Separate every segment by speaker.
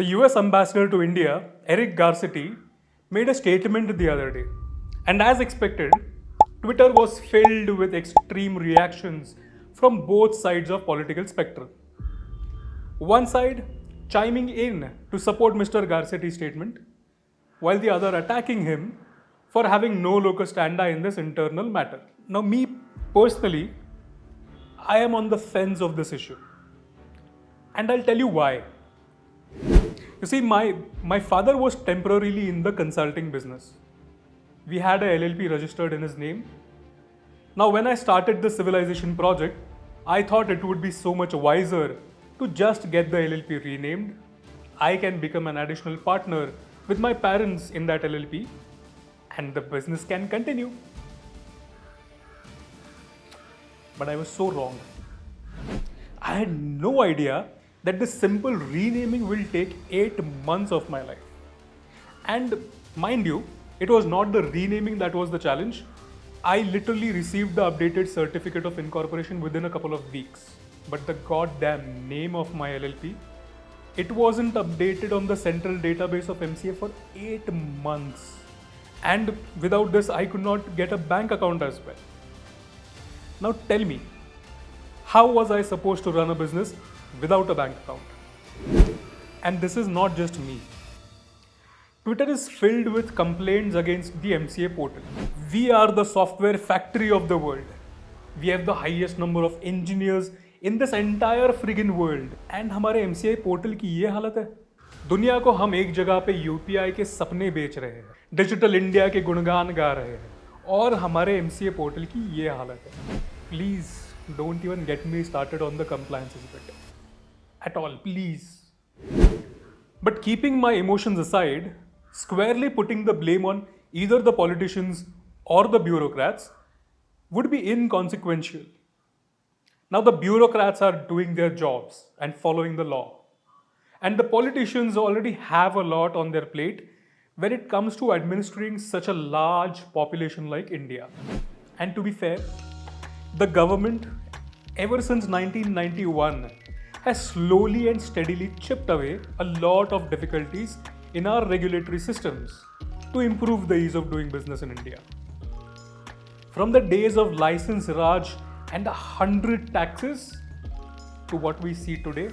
Speaker 1: The US ambassador to India, Eric Garcetti, made a statement the other day. And as expected, Twitter was filled with extreme reactions from both sides of political spectrum. One side chiming in to support Mr. Garcetti's statement, while the other attacking him for having no locus standi in this internal matter. Now, me personally, I am on the fence of this issue. And I'll tell you why. You see, my father was temporarily in the consulting business. We had a LLP registered in his name. Now, when I started the civilization project, I thought it would be so much wiser to just get the LLP renamed. I can become an additional partner with my parents in that LLP and the business can continue. But I was so wrong. I had no idea that this simple renaming will take 8 months of my life. And mind you, it was not the renaming that was the challenge. I literally received the updated certificate of incorporation within a couple of weeks. But the goddamn name of my LLP, it wasn't updated on the central database of MCA for 8 months. And without this, I could not get a bank account as well. Now tell me, how was I supposed to run a business without a bank account? And this is not just me. Twitter is filled with complaints against the MCA portal. We are the software factory of the world. We have the highest number of engineers in this entire friggin' world. And हमारे MCA portal की ये हालत है. दुनिया को हम एक जगह पे UPI के सपने बेच रहे हैं, डिजिटल इंडिया के गुणगान गा रहे हैं, और हमारे MCA portal की ये हालत है. Please don't even get me started on the compliances bit. At all, please. But keeping my emotions aside, squarely putting the blame on either the politicians or the bureaucrats would be inconsequential. Now the bureaucrats are doing their jobs and following the law. And the politicians already have a lot on their plate when it comes to administering such a large population like India. And to be fair, the government, ever since 1991, has slowly and steadily chipped away a lot of difficulties in our regulatory systems to improve the ease of doing business in India. From the days of license Raj and 100 taxes to what we see today,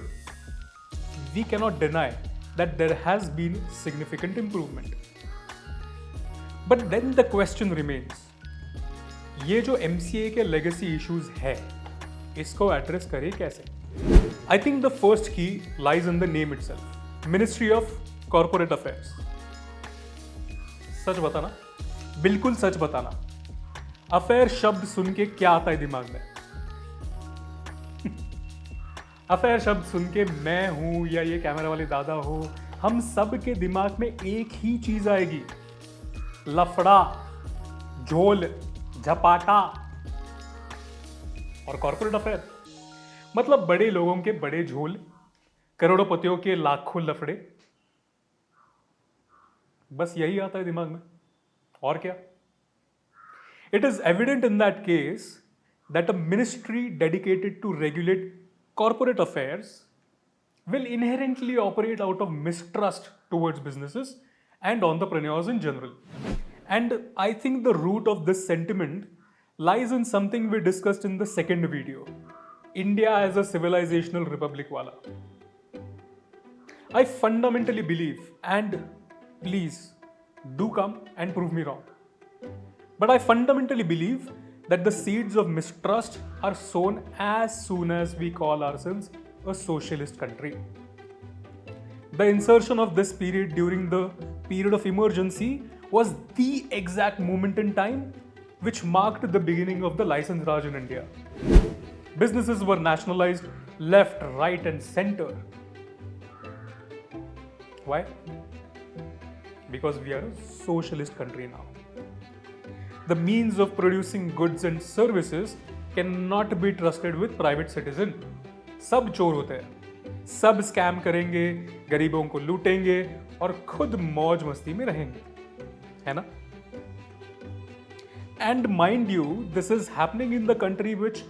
Speaker 1: we cannot deny that there has been significant improvement. But then the question remains, ये जो MCA के legacy issues है, इसको address करें कैसे? I think the first key lies in the name itself, Ministry of Corporate Affairs. सच बताना, बिल्कुल सच बताना. अफेयर शब्द सुन के क्या आता है दिमाग में? अफेयर शब्द सुन के मैं हूं या ये कैमरा वाले दादा हो, हम सब के दिमाग में एक ही चीज आएगी, लफड़ा, झोल, झपाटा और कॉर्पोरेट अफेयर. मतलब बड़े लोगों के बड़े झोल, करोड़पतियों के लाखों लफड़े. बस यही आता है दिमाग में, और क्या? It is evident in that case that a ministry dedicated to regulate corporate affairs will inherently operate out of mistrust towards businesses and entrepreneurs in general. And I think the root of this sentiment lies in something we discussed in the second video, India as a civilizational republic wala. I fundamentally believe, and please do come and prove me wrong, but I fundamentally believe that the seeds of mistrust are sown as soon as we call ourselves a socialist country. The insertion of this period during the period of emergency was the exact moment in time which marked the beginning of the license Raj in India. Businesses were nationalized left, right, and center. Why? Because we are a socialist country now. The means of producing goods and services cannot be trusted with private citizen. सब चोर होते हैं, सब scam करेंगे, गरीबों को लूटेंगे और खुद मौज मस्ती में रहेंगे, है ना? And mind you, this is happening in the country which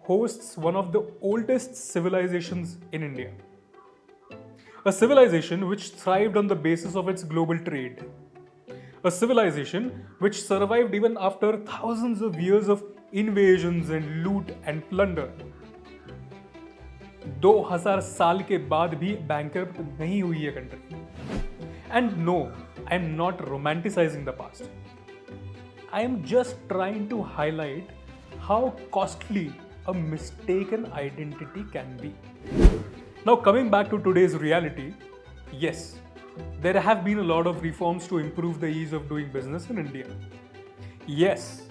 Speaker 1: hosts one of the oldest civilizations in India. A civilization which thrived on the basis of its global trade. A civilization which survived even after thousands of years of invasions and loot and plunder. 2000 साल के बाद भी bankrupt नहीं हुई है country. And no, I am not romanticizing the past. I am just trying to highlight how costly a mistaken identity can be. Now coming back to today's reality, yes, there have been a lot of reforms to improve the ease of doing business in India. Yes,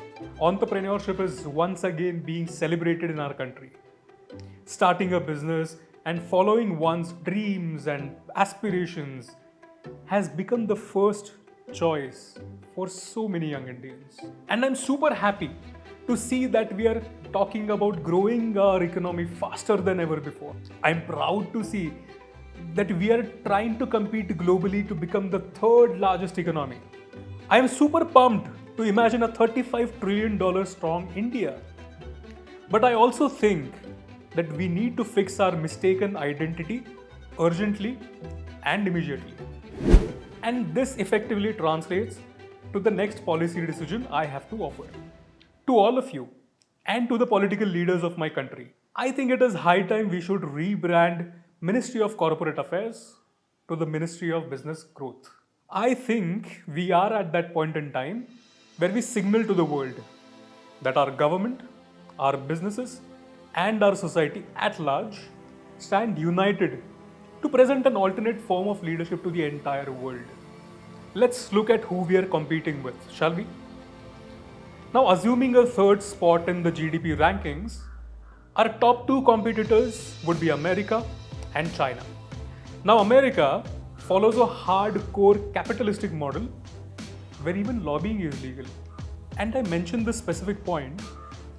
Speaker 1: entrepreneurship is once again being celebrated in our country. Starting a business and following one's dreams and aspirations has become the first choice for so many young Indians. And I'm super happy to see that we are talking about growing our economy faster than ever before. I'm proud to see that we are trying to compete globally to become the third largest economy. I am super pumped to imagine a $35 trillion strong India. But I also think that we need to fix our mistaken identity urgently and immediately. And this effectively translates to the next policy decision I have to offer. To all of you and to the political leaders of my country, I think it is high time we should rebrand Ministry of Corporate Affairs to the Ministry of Business Growth. I think we are at that point in time where we signal to the world that our government, our businesses, and our society at large stand united to present an alternate form of leadership to the entire world. Let's look at who we are competing with, shall we? Now, assuming a third spot in the GDP rankings, our top two competitors would be America and China. Now, America follows a hardcore capitalistic model where even lobbying is legal. And I mention this specific point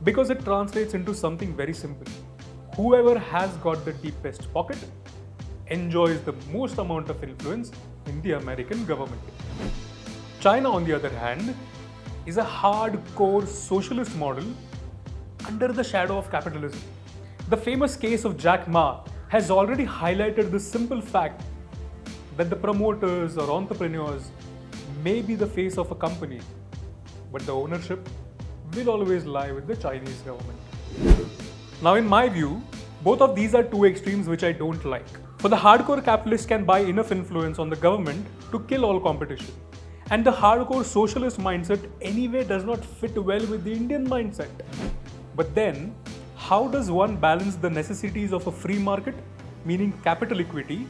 Speaker 1: because it translates into something very simple. Whoever has got the deepest pocket enjoys the most amount of influence in the American government. China, on the other hand, is a hardcore socialist model under the shadow of capitalism. The famous case of Jack Ma has already highlighted the simple fact that the promoters or entrepreneurs may be the face of a company, but the ownership will always lie with the Chinese government. Now, in my view, both of these are two extremes which I don't like. For the hardcore capitalist can buy enough influence on the government to kill all competition. And the hardcore socialist mindset anyway does not fit well with the Indian mindset. But then, how does one balance the necessities of a free market, meaning capital equity,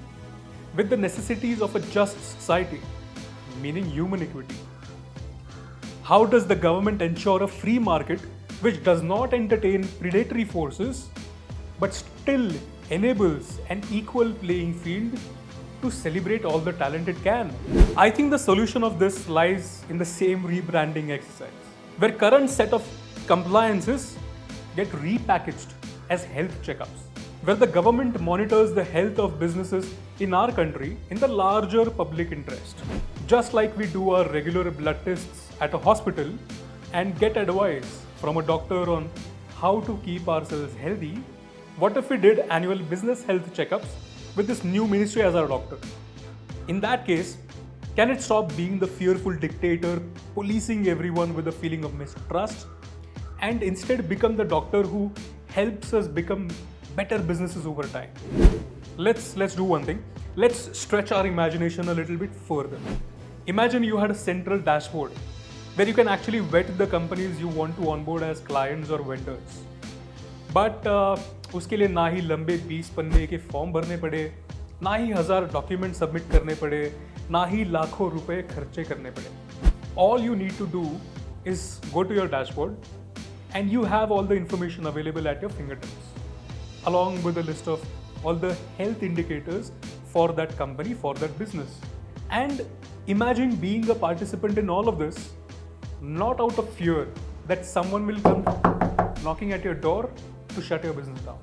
Speaker 1: with the necessities of a just society, meaning human equity? How does the government ensure a free market which does not entertain predatory forces but still enables an equal playing field to celebrate all the talent it can? I think the solution of this lies in the same rebranding exercise, where current set of compliances get repackaged as health checkups, where the government monitors the health of businesses in our country in the larger public interest. Just like we do our regular blood tests at a hospital and get advice from a doctor on how to keep ourselves healthy, what if we did annual business health checkups with this new ministry as our doctor? In that case, can it stop being the fearful dictator policing everyone with a feeling of mistrust and instead become the doctor who helps us become better businesses over time? Let's do one thing. Let's stretch our imagination a little bit further. Imagine you had a central dashboard where you can actually vet the companies you want to onboard as clients or vendors. But उसके लिए ना ही लंबे 20 पन्ने के form भरने पड़े, ना ही 1000 document submit करने पड़े, ना ही लाखों रुपए खर्चे करने पड़े. All you need to do is go to your dashboard and you have all the information available at your fingertips, along with a list of all the health indicators for that company, for that business. And imagine being a participant in all of this, not out of fear that someone will come knocking at your door to shut your business down,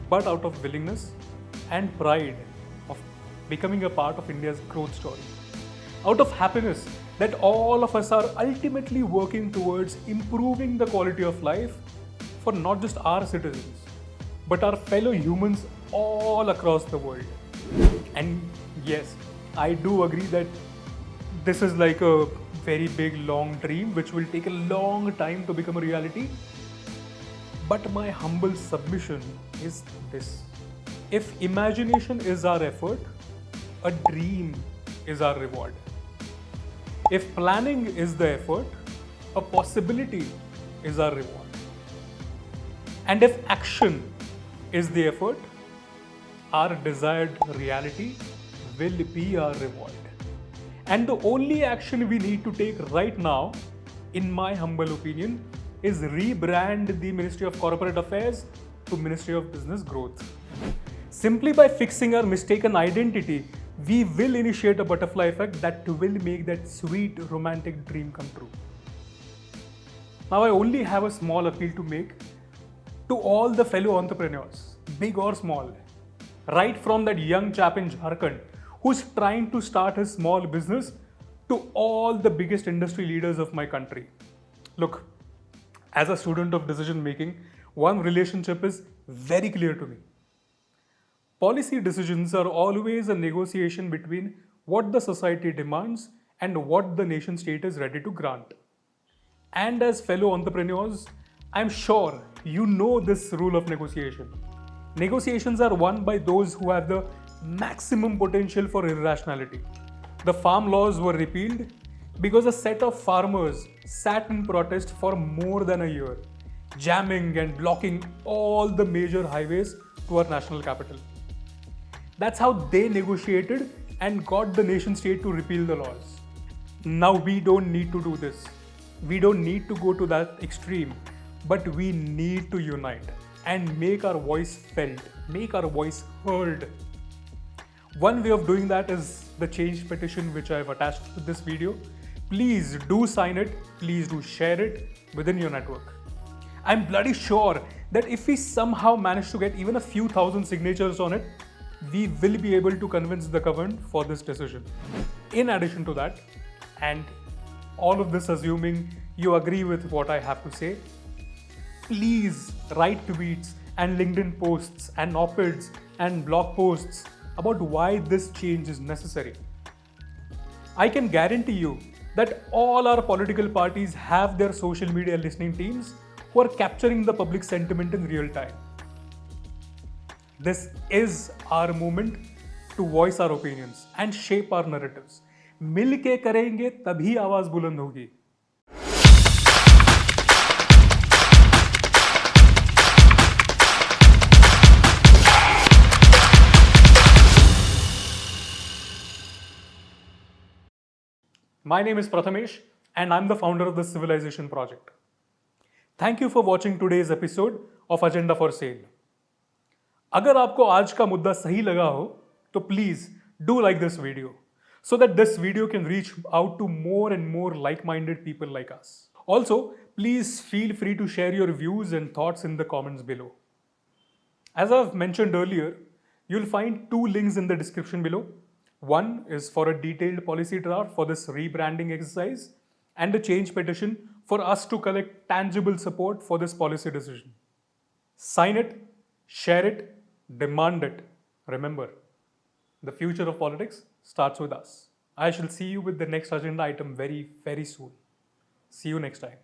Speaker 1: but out of willingness and pride of becoming a part of India's growth story. Out of happiness that all of us are ultimately working towards improving the quality of life for not just our citizens, but our fellow humans all across the world. And yes, I do agree that this is like a very big long dream which will take a long time to become a reality. But my humble submission is this: if imagination is our effort, a dream is our reward. If planning is the effort, a possibility is our reward. And if action is the effort, our desired reality will be our reward. And the only action we need to take right now, in my humble opinion, is rebrand the Ministry of Corporate Affairs to Ministry of Business Growth. Simply by fixing our mistaken identity, we will initiate a butterfly effect that will make that sweet romantic dream come true. Now I only have a small appeal to make to all the fellow entrepreneurs, big or small, right from that young chap in Jharkhand who's trying to start his small business to all the biggest industry leaders of my country. Look, as a student of decision making, one relationship is very clear to me. Policy decisions are always a negotiation between what the society demands and what the nation state is ready to grant. And as fellow entrepreneurs, I'm sure you know this rule of negotiation. Negotiations are won by those who have the maximum potential for irrationality. The farm laws were repealed because a set of farmers sat in protest for more than a year, jamming and blocking all the major highways to our national capital. That's how they negotiated and got the nation state to repeal the laws. Now we don't need to do this. We don't need to go to that extreme, but we need to unite and make our voice felt, make our voice heard. One way of doing that is the change petition which I've attached to this video. Please do sign it, please do share it within your network. I'm bloody sure that if we somehow manage to get even a few thousand signatures on it, we will be able to convince the government for this decision. In addition to that, and all of this assuming you agree with what I have to say, please write tweets and LinkedIn posts and op-eds and blog posts about why this change is necessary. I can guarantee you that all our political parties have their social media listening teams who are capturing the public sentiment in real time. This is our moment to voice our opinions and shape our narratives. मिलके करेंगे तभी आवाज बुलंद होगी. My name is Prathamesh and I'm the founder of the Civilization Project. Thank you for watching today's episode of Agenda for Sale. अगर आपको आज का मुद्दा सही लगा हो तो please do like this video so that this video can reach out to more and more like-minded people like us. Also, please feel free to share your views and thoughts in the comments below. As I've mentioned earlier, you'll find two links in the description below. One is for a detailed policy draft for this rebranding exercise and a change petition for us to collect tangible support for this policy decision. Sign it, share it, demand it. Remember, the future of politics starts with us. I shall see you with the next agenda item very, very soon. See you next time.